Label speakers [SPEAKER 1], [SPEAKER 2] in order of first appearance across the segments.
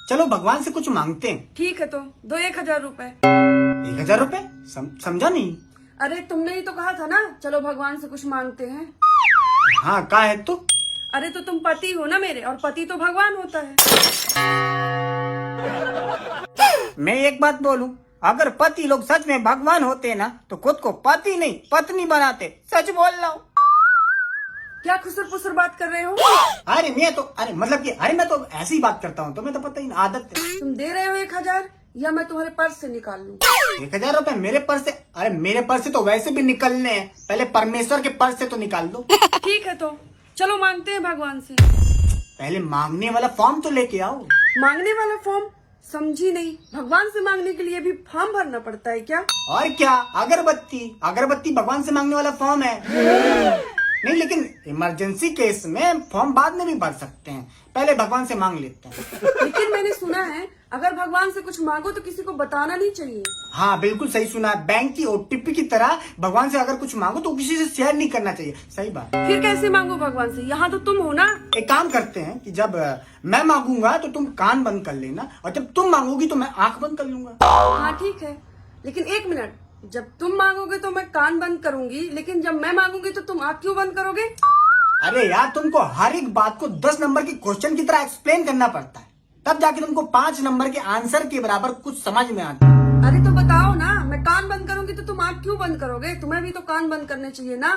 [SPEAKER 1] चलो भगवान से कुछ मांगते हैं।
[SPEAKER 2] ठीक है तो दो 1000 रुपए।
[SPEAKER 1] 1000 रुपए? समझा नहीं।
[SPEAKER 2] अरे तुमने ही तो कहा था ना चलो भगवान से कुछ मांगते हैं।
[SPEAKER 1] हाँ का है तो?
[SPEAKER 2] अरे तो तुम पति हो ना मेरे, और पति तो भगवान होता है।
[SPEAKER 1] मैं एक बात बोलूं, अगर पति लोग सच में भगवान होते ना तो खुद को पति नहीं पत्नी बनाते। सच बोल रहा हूँ।
[SPEAKER 2] क्या खुसर पुसर बात कर रहे हो?
[SPEAKER 1] अरे मैं तो ऐसी ही बात करता हूँ, तुम्हें तो पता ही ना, आदत है।
[SPEAKER 2] तुम दे रहे हो 1000 या मैं तुम्हारे पर्स से निकाल लूं?
[SPEAKER 1] 1000 रुपए मेरे पर्स से? अरे मेरे पर्स से तो वैसे भी निकलने हैं, पहले परमेश्वर के पर्स से तो निकाल दो।
[SPEAKER 2] ठीक है तो चलो मांगते हैं भगवान से।
[SPEAKER 1] पहले मांगने वाला फॉर्म तो लेके आओ।
[SPEAKER 2] मांगने वाला फॉर्म? समझी नहीं, भगवान से मांगने के लिए भी फॉर्म भरना पड़ता है क्या?
[SPEAKER 1] और क्या, अगरबत्ती भगवान से मांगने वाला फॉर्म है। नहीं, लेकिन इमरजेंसी केस में फॉर्म बाद में भी भर सकते हैं, पहले भगवान से मांग लेते हैं।
[SPEAKER 2] लेकिन मैंने सुना है अगर भगवान से कुछ मांगो तो किसी को बताना नहीं चाहिए।
[SPEAKER 1] हाँ बिल्कुल सही सुना, बैंक की ओटीपी की तरह भगवान से अगर कुछ मांगो तो किसी से शेयर नहीं करना चाहिए। सही बात।
[SPEAKER 2] फिर कैसे मांगो भगवान से? यहाँ तो तुम हो ना।
[SPEAKER 1] एक काम करते हैं कि जब मैं मांगूंगा तो तुम कान बंद कर लेना, और जब तुम मांगोगी तो मैं आंख बंद कर लूंगा।
[SPEAKER 2] हाँ ठीक है, लेकिन एक मिनट, जब तुम मांगोगे तो मैं कान बंद करूंगी, लेकिन जब मैं मांगूंगी तो तुम आंख क्यों बंद करोगे?
[SPEAKER 1] अरे यार, तुमको हर एक बात को 10 नंबर के क्वेश्चन की तरह एक्सप्लेन करना पड़ता है, तब जाके तुमको 5 नंबर के आंसर के बराबर कुछ समझ में आता है।
[SPEAKER 2] अरे तो बताओ ना, मैं कान बंद करूंगी तो तुम आंख क्यों बंद करोगे? तुम्हें भी तो कान बंद करने चाहिए ना।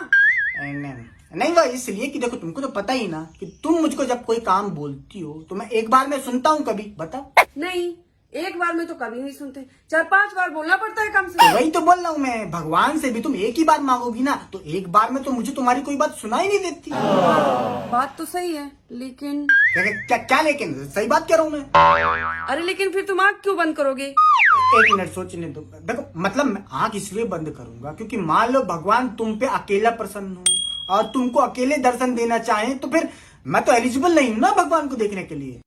[SPEAKER 1] नहीं वह इसलिए कि देखो, तुमको तो पता ही ना कि तुम मुझको जब कोई काम बोलती हो तो मैं एक बार में सुनता हूँ, कभी बताओ।
[SPEAKER 2] नहीं, एक बार में तो कभी नहीं सुनते, 4-5 बार बोलना पड़ता है कम से
[SPEAKER 1] तो
[SPEAKER 2] कम।
[SPEAKER 1] वही तो बोल रहा हूँ मैं, भगवान से भी तुम एक ही बार मांगोगी ना तो एक बार में तो मुझे तुम्हारी कोई बात सुनाई नहीं देती।
[SPEAKER 2] बात तो सही है, लेकिन
[SPEAKER 1] क्या लेकिन? सही बात कह रहा हूँ मैं।
[SPEAKER 2] अरे लेकिन फिर तुम आंख क्यों बंद करोगे?
[SPEAKER 1] एक मिनट सोचने दो। देखो, मतलब मैं आंख इसलिए बंद करूंगा क्योंकि मान लो भगवान तुम पे अकेला प्रसन्न हो और तुमको अकेले दर्शन देना चाहे, तो फिर मैं तो एलिजिबल नहीं हूँ ना भगवान को देखने के लिए।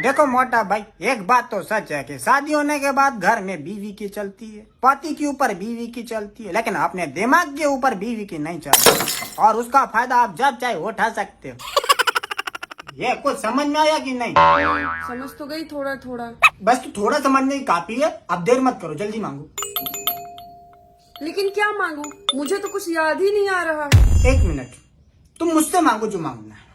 [SPEAKER 1] देखो मोटा भाई, एक बात तो सच है कि शादी होने के बाद घर में बीवी की चलती है, पति के ऊपर बीवी की चलती है, लेकिन अपने दिमाग के ऊपर बीवी की नहीं चलती, और उसका फायदा आप जब चाहे उठा सकते हो। ये कुछ समझ में आया कि नहीं?
[SPEAKER 2] समझ तो गई थोड़ा थोड़ा।
[SPEAKER 1] बस तो थोड़ा समझने की काफी है, अब देर मत करो, जल्दी मांगो।
[SPEAKER 2] लेकिन क्या मांगू? मुझे तो कुछ याद ही नहीं आ रहा है।
[SPEAKER 1] 1 मिनट, तुम मुझसे मांगो जो मांगना है।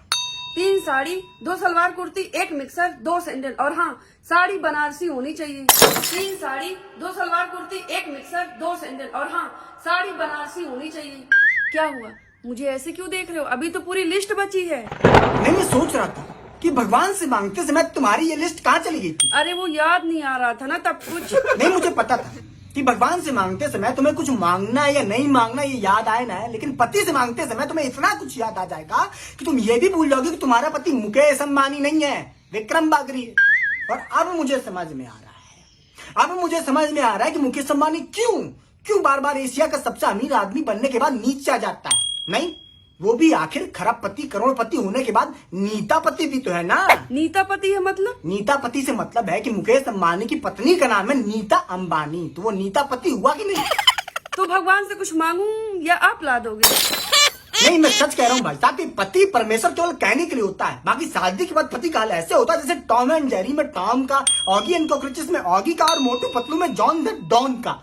[SPEAKER 2] 3 साड़ी, 2 सलवार कुर्ती, 1 मिक्सर, 2 सैंडल, और हाँ, साड़ी बनारसी होनी चाहिए। 3 साड़ी, 2 सलवार कुर्ती, 1 मिक्सर, 2 सैंडल, और हाँ, साड़ी बनारसी होनी चाहिए। क्या हुआ, मुझे ऐसे क्यों देख रहे हो? अभी तो पूरी लिस्ट बची है।
[SPEAKER 1] नहीं, मैं सोच रहा था कि भगवान से मांगते समय तुम्हारी ये लिस्ट कहाँ चली गई थी।
[SPEAKER 2] अरे वो याद नहीं आ रहा था ना तब कुछ।
[SPEAKER 1] नहीं, मुझे पता था कि भगवान से मांगते समय तुम्हें कुछ मांगना है या नहीं मांगना ये याद आए ना है, लेकिन पति से मांगते समय तुम्हें इतना कुछ याद आ जाएगा कि तुम ये भी भूल जाओगे कि तुम्हारा पति मुकेश अंबानी नहीं है, विक्रम बागरी है। और अब मुझे समझ में आ रहा है कि मुकेश अंबानी क्यों बार बार एशिया का सबसे अमीर आदमी बनने के बाद नीचे आ जाता है। नहीं, वो भी आखिर खरबपति करोड़पति होने के बाद नीतापति भी तो है ना।
[SPEAKER 2] नीतापति है मतलब?
[SPEAKER 1] नीतापति से मतलब है कि मुकेश अंबानी की पत्नी का नाम है नीता अंबानी, तो वो नीतापति हुआ कि नहीं?
[SPEAKER 2] तो भगवान से कुछ मांगू या आप ला दोगे?
[SPEAKER 1] नहीं, मैं सच कह रहा हूँ भाई साहब, कि पति परमेश्वर केवल कहने के लिए होता है, बाकी शादी के बाद पति का हाल ऐसे होता है जैसे टॉम एंड जेरी में टॉम का, ऑगी एंड कॉकरोचेस में ऑगी का, और मोटू पतलू में जॉन द डॉन का।